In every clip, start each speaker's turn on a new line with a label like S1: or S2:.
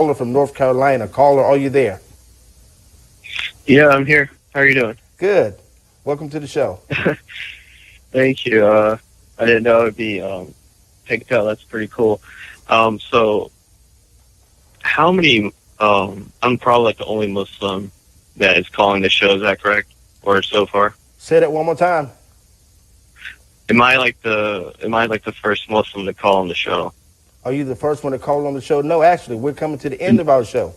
S1: caller from North Carolina. Caller, are you there?
S2: Yeah, I'm here. How are you doing?
S1: Good. Welcome to the show.
S2: Thank you. I didn't know it'd be picked up. That's pretty cool. So how many? I'm probably like the only Muslim that is calling the show. Is that correct? Or so far?
S1: Say that one more time.
S2: Am I like the first Muslim to call on the show?
S1: Are you the first one to call on the show? No, actually, we're coming to the end of our show.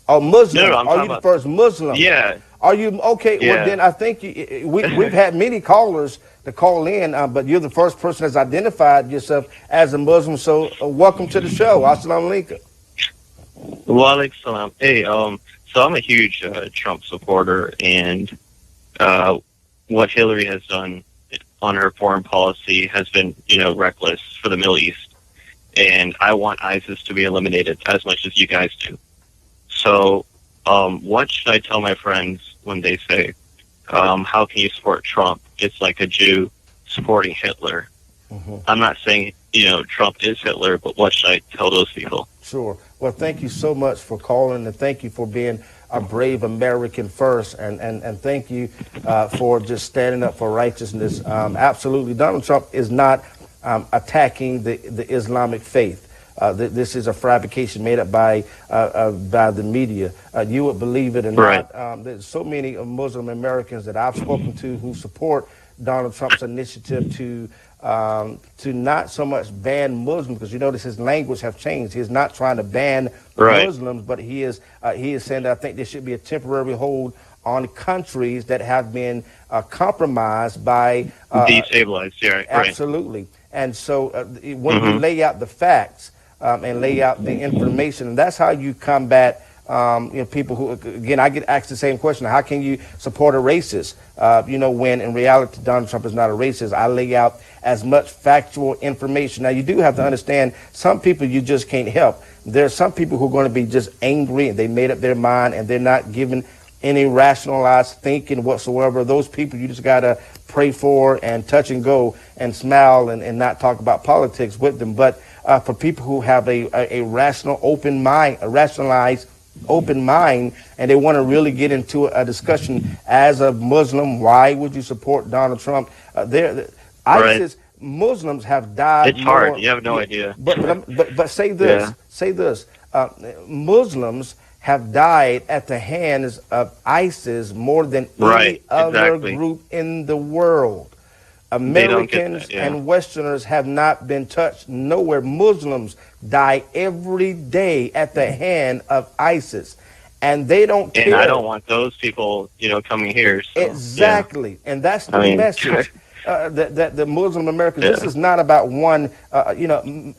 S1: Oh, Muslim.
S2: No, I'm
S1: are
S2: talking
S1: you the
S2: about,
S1: first Muslim?
S2: Yeah.
S1: Are you okay?
S2: Yeah.
S1: Well, then I think we've had many callers to call in, but you're the first person that's identified yourself as a Muslim. So welcome to the show. Assalamu alaikum.
S2: Wa alaikum salam. Hey, so I'm a huge Trump supporter, and what Hillary has done on her foreign policy has been, reckless for the Middle East. And I want ISIS to be eliminated as much as you guys do. So what should I tell my friends when they say, how can you support Trump? It's like a Jew supporting Hitler. Mm-hmm. I'm not saying, Trump is Hitler, but what should I tell those people?
S1: Sure. Well, thank you so much for calling, and thank you for being a brave American first, and thank you for just standing up for righteousness. Absolutely. Donald Trump is not attacking the Islamic faith. This is a fabrication made up by the media. You would believe it or not. There's so many Muslim Americans that I've spoken to who support Donald Trump's initiative to not so much ban Muslims, because you notice his language have changed. He's not trying to ban Muslims, but he is saying that I think there should be a temporary hold on countries that have been compromised by
S2: destabilized. Yeah, right.
S1: Absolutely. And so when you lay out the facts and lay out the information, and that's how you combat people who, again, I get asked the same question: how can you support a racist? When in reality Donald Trump is not a racist. I lay out as much factual information. Now, you do have to understand, some people you just can't help. There are some people who are going to be just angry, and they made up their mind, and they're not given any rationalized thinking whatsoever. Those people you just got to pray for and touch and go and smile and not talk about politics with them. But for people who have a rational, open mind, a rationalized open mind, and they want to really get into a discussion as a Muslim, why would you support Donald Trump? ISIS Muslims have died.
S2: It's hard. You have no idea.
S1: But say this.
S2: Yeah.
S1: Say this. Muslims have died at the hands of ISIS more than any other group in the world. Americans and Westerners have not been touched nowhere. Muslims die every day at the hand of ISIS, and they don't care.
S2: And I don't want those people, coming here. So,
S1: exactly, and that's the message. That the Muslim Americans, this is not about one,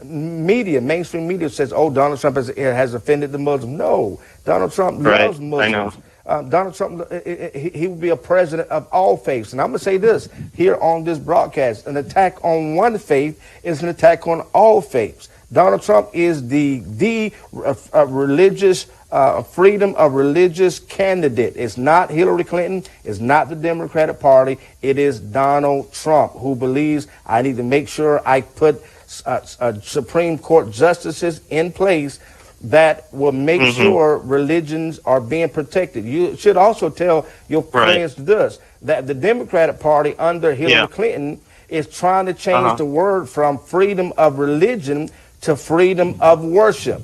S1: mainstream media says, oh, Donald Trump has offended the Muslims. No, Donald Trump loves Muslims. Donald Trump, he would be a president of all faiths. And I'm going to say this here on this broadcast: an attack on one faith is an attack on all faiths. Donald Trump is the religious freedom of religious candidate. It's not Hillary Clinton. It's not the Democratic Party. It is Donald Trump, who believes I need to make sure I put Supreme Court justices in place that will make sure religions are being protected. You should also tell your friends this, that the Democratic Party under Hillary Clinton is trying to change the word from freedom of religion to freedom of worship.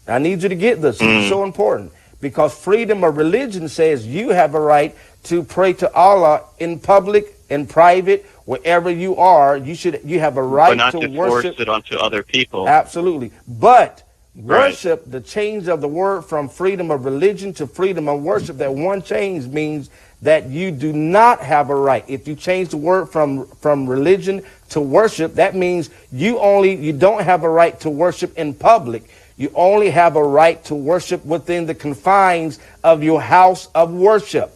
S1: I need you to get this. It's so important, because freedom of religion says you have a right to pray to Allah in public, in private, wherever you are. You have a right to worship.
S2: Force it onto other people.
S1: Absolutely. But worship, the change of the word from freedom of religion to freedom of worship, that one change means that you do not have a right. If you change the word from religion to worship, that means you don't have a right to worship in public. You only have a right to worship within the confines of your house of worship.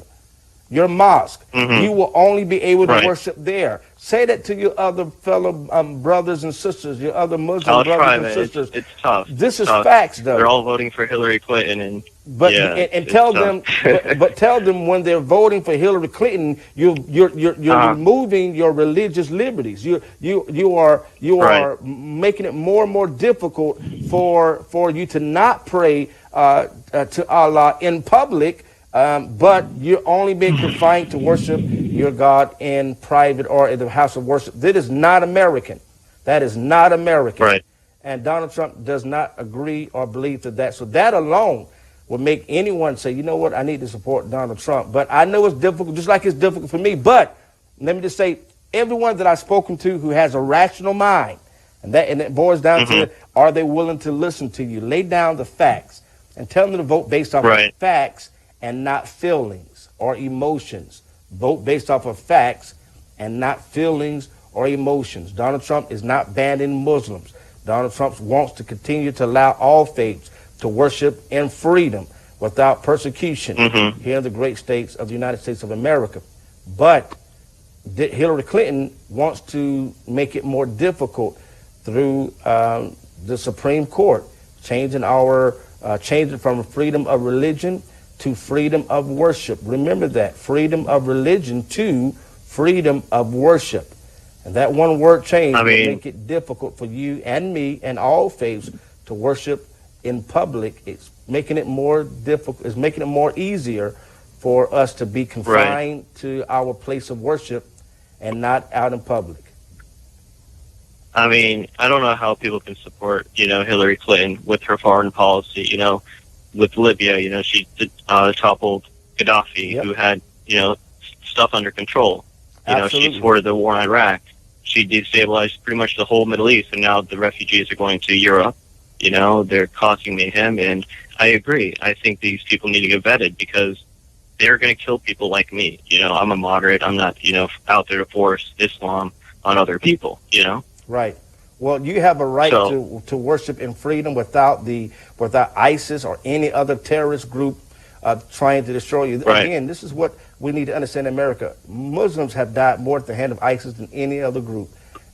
S1: your mosque. You will only be able to
S2: Right.
S1: worship there. Say that to your other fellow brothers and sisters, your other Muslim
S2: I'll
S1: brothers
S2: try,
S1: and
S2: man.
S1: sisters.
S2: It's tough.
S1: This is
S2: Tough.
S1: facts, though.
S2: They're all voting for Hillary Clinton, and
S1: But
S2: yeah,
S1: and
S2: it's
S1: tell
S2: tough.
S1: them, but tell them when they're voting for Hillary Clinton, you're removing your religious liberties. You are making it more and more difficult for you to not pray to Allah in public, but you're only being confined to worship your God in private or in the house of worship. That is not American. That is not American.
S2: Right.
S1: And Donald Trump does not agree or believe to that. So that alone would make anyone say, you know what, I need to support Donald Trump. But I know it's difficult, just like it's difficult for me. But let me just say, everyone that I've spoken to who has a rational mind, and it boils down to, are they willing to listen to you? Lay down the facts and tell them to vote based off of facts and not feelings or emotions. Vote based off of facts and not feelings or emotions. Donald Trump is not banning Muslims. Donald Trump wants to continue to allow all faiths to worship in freedom without persecution here in the great states of the United States of America. But Hillary Clinton wants to make it more difficult through the Supreme Court, changing from freedom of religion to freedom of worship. Remember that, freedom of religion to freedom of worship. And that one word change will make it difficult for you and me and all faiths to worship in public. It's making it more difficult. It's making it more easier for us to be confined to our place of worship and not out in public.
S2: I mean, I don't know how people can support, Hillary Clinton with her foreign policy. With Libya, she toppled Gaddafi, who had, stuff under control. She supported the war in Iraq. She destabilized pretty much the whole Middle East, and now the refugees are going to Europe. They're causing mayhem, and I agree. I think these people need to get vetted because they're going to kill people like me. I'm a moderate. I'm not, out there to force Islam on other people,
S1: Right. Well, you have a right to worship in freedom without ISIS or any other terrorist group trying to destroy you. Again, this is what we need to understand in America. Muslims have died more at the hand of ISIS than any other group.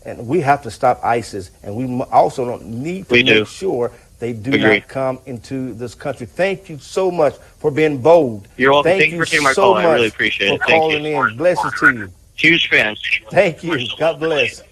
S1: And we have to stop ISIS. And we also don't need to make sure they do not come into this country. Thank you so much for being bold.
S2: You're welcome. Thank you for taking my call. I really appreciate it.
S1: Thank you for calling in. Blessings to you.
S2: Huge fan.
S1: Thank you. God bless.